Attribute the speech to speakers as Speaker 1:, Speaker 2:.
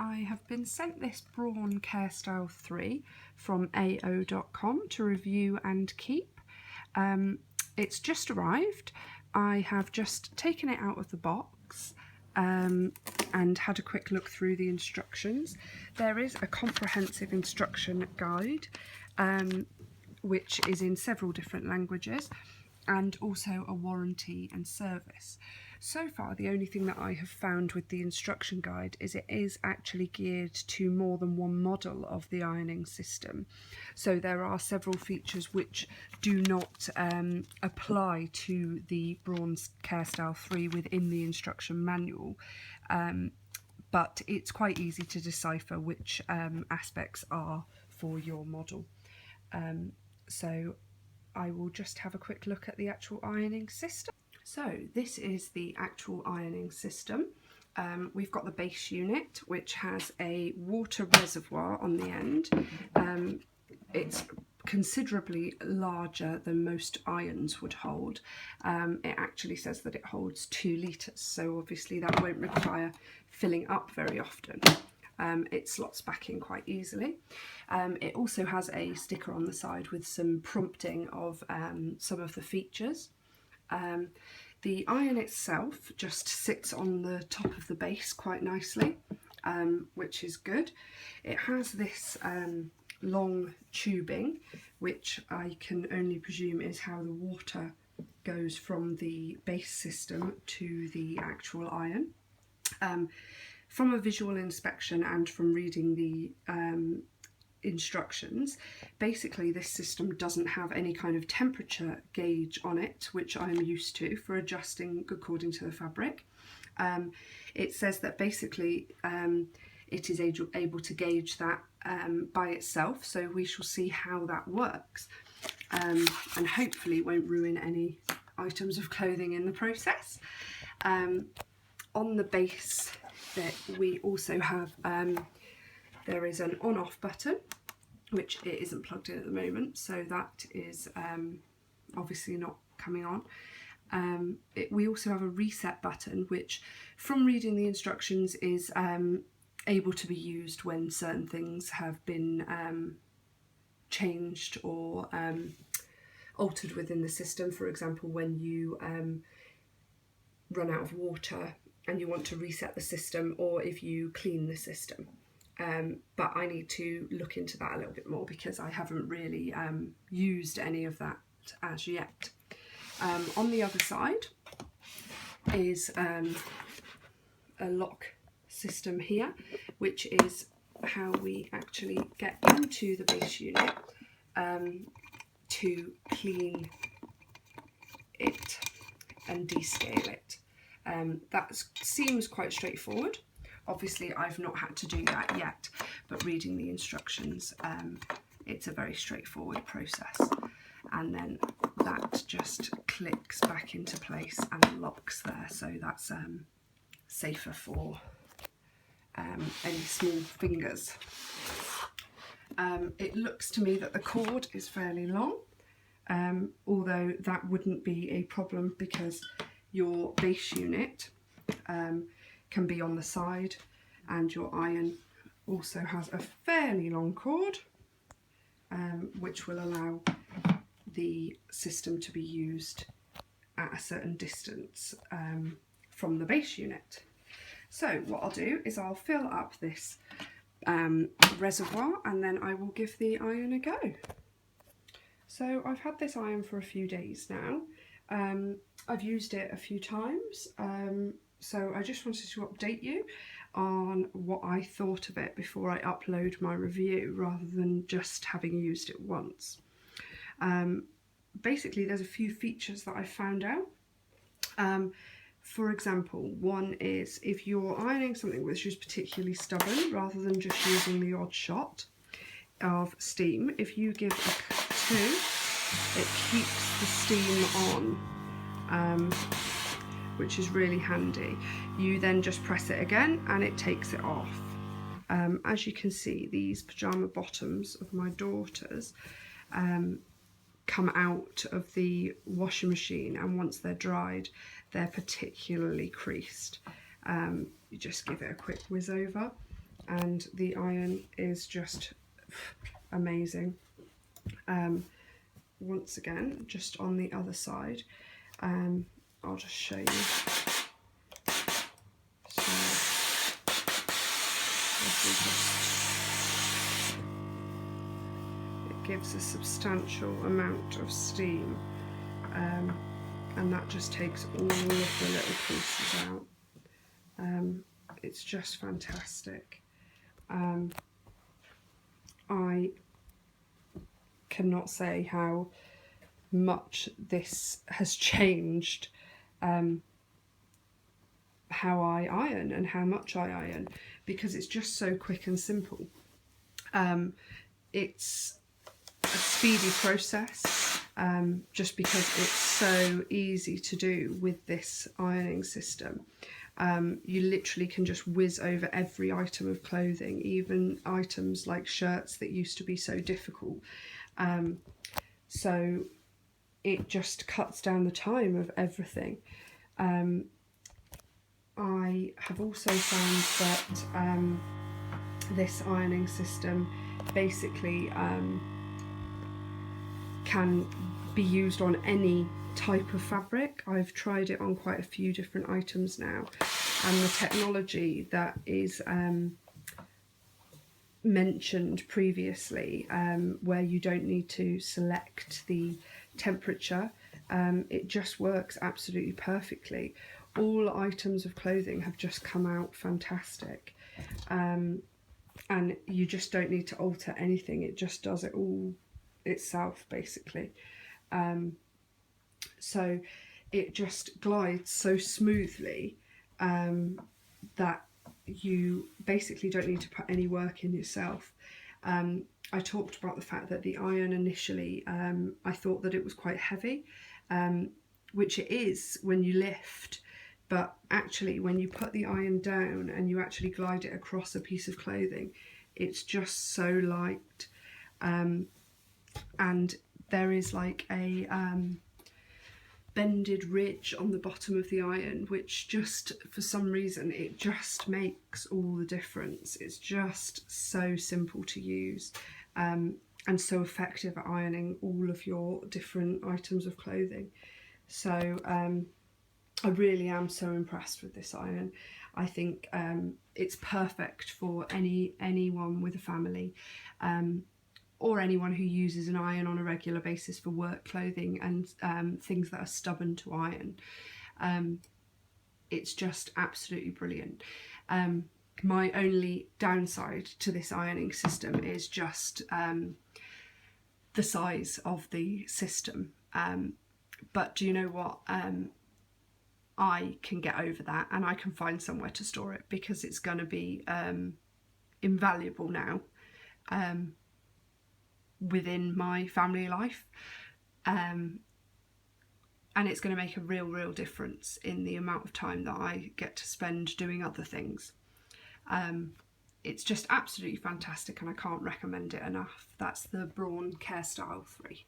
Speaker 1: I have been sent this Braun CareStyle3 from AO.com to review and keep. It's just arrived. I have just taken it out of the box and had a quick look through the instructions. There is a comprehensive instruction guide which is in several different languages, and also a warranty and service. So far, the only thing that I have found with the instruction guide is it is actually geared to more than one model of the ironing system. So there are several features which do not apply to the Braun CareStyle3 within the instruction manual, but it's quite easy to decipher which aspects are for your model. So I will just have a quick look at the actual ironing system. So this is the actual ironing system. We've got the base unit, which has a water reservoir on the end. It's considerably larger than most irons would hold. It actually says that it holds 2 litres, so obviously that won't require filling up very often. It slots back in quite easily. It also has a sticker on the side with some prompting of some of the features. The iron itself just sits on the top of the base quite nicely, which is good. It has this long tubing, which I can only presume is how the water goes from the base system to the actual iron. From a visual inspection and from reading the instructions, basically this system doesn't have any kind of temperature gauge on it, which I'm used to for adjusting according to the fabric. It says that basically it is able to gauge that by itself, so we shall see how that works, and hopefully won't ruin any items of clothing in the process. On the base that we also have, there is an on-off button, which it isn't plugged in at the moment, so that is obviously not coming on. We also have a reset button, which from reading the instructions is able to be used when certain things have been changed or altered within the system. For example, when you run out of water and you want to reset the system, or if you clean the system. But I need to look into that a little bit more because I haven't really used any of that as yet. On the other side is a lock system here, which is how we actually get into the base unit to clean it and descale it. That seems quite straightforward. Obviously I've not had to do that yet, but reading the instructions, it's a very straightforward process. And then that just clicks back into place and locks there, so that's safer for any small fingers. It looks to me that the cord is fairly long, although that wouldn't be a problem because your base unit can be on the side, and your iron also has a fairly long cord, which will allow the system to be used at a certain distance from the base unit. So what I'll do is I'll fill up this reservoir and then I will give the iron a go. So I've had this iron for a few days now. I've used it a few times, so I just wanted to update you on what I thought of it before I upload my review, rather than just having used it once. Basically, there's a few features that I found out. For example, one is if you're ironing something which is particularly stubborn, rather than just using the odd shot of steam, if you give a 2, it keeps the steam on, which is really handy. You then just press it again and it takes it off. As you can see, these pyjama bottoms of my daughters come out of the washing machine, and once they're dried, they're particularly creased. You just give it a quick whiz over and the iron is just amazing. Once again, just on the other side, I'll just show you. So it gives a substantial amount of steam, and that just takes all of the little pieces out. It's just fantastic. I cannot say how much this has changed how I iron and how much I iron, because it's just so quick and simple. It's a speedy process, just because it's so easy to do with this ironing system. You literally can just whiz over every item of clothing, even items like shirts that used to be so difficult. So it just cuts down the time of everything. I have also found that this ironing system basically can be used on any type of fabric. I've tried it on quite a few different items now, and the technology that is mentioned previously, where you don't need to select the temperature, it just works absolutely perfectly. All items of clothing have just come out fantastic, and you just don't need to alter anything. It just does it all itself basically. So it just glides so smoothly that you basically don't need to put any work in yourself. I talked about the fact that the iron initially, I thought that it was quite heavy, which it is when you lift, but actually when you put the iron down and you actually glide it across a piece of clothing, it's just so light. And there is like a bended ridge on the bottom of the iron, which just, for some reason, it just makes all the difference. It's just so simple to use, and so effective at ironing all of your different items of clothing. So I really am so impressed with this iron. I think it's perfect for anyone with a family, or anyone who uses an iron on a regular basis for work clothing and things that are stubborn to iron. It's just absolutely brilliant. My only downside to this ironing system is just the size of the system. But do you know what? I can get over that, and I can find somewhere to store it, because it's going to be invaluable now within my family life, and it's going to make a real difference in the amount of time that I get to spend doing other things. It's just absolutely fantastic, and I can't recommend it enough. That's the Braun CareStyle 3.